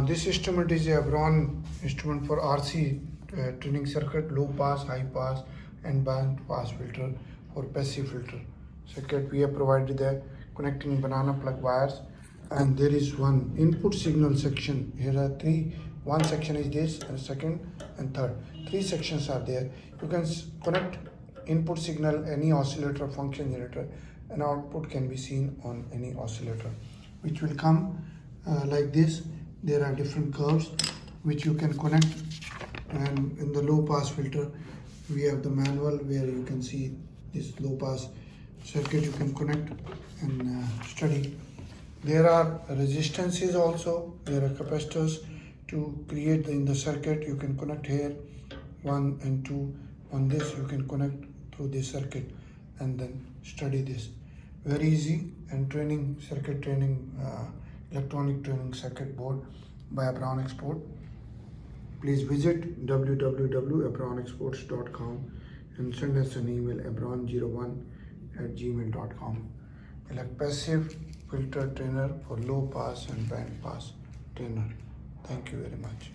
This instrument is a Braun instrument for RC tuning circuit, low pass, high pass, and band pass filter for passive filter circuit. We have provided the connecting banana plug wires, and there is one input signal section. Here are three. One section is this, and second and third. Three sections are there. You can connect input signal, any oscillator, function generator, and output can be seen on any oscillator, which will come like this. There are different curves which you can connect, and in the low pass filter we have the manual where you can see this low pass circuit you can connect and study. There are resistances also, there are capacitors to create in the circuit. You can connect here 1 and 2. On this you can connect through this circuit and then study this. Very easy, and training circuit training electronic training circuit board by Braun Export. Please visit www.abraunexports.com and send us an email abron01@gmail.com. Like passive filter trainer for low pass and band pass trainer. Thank you very much.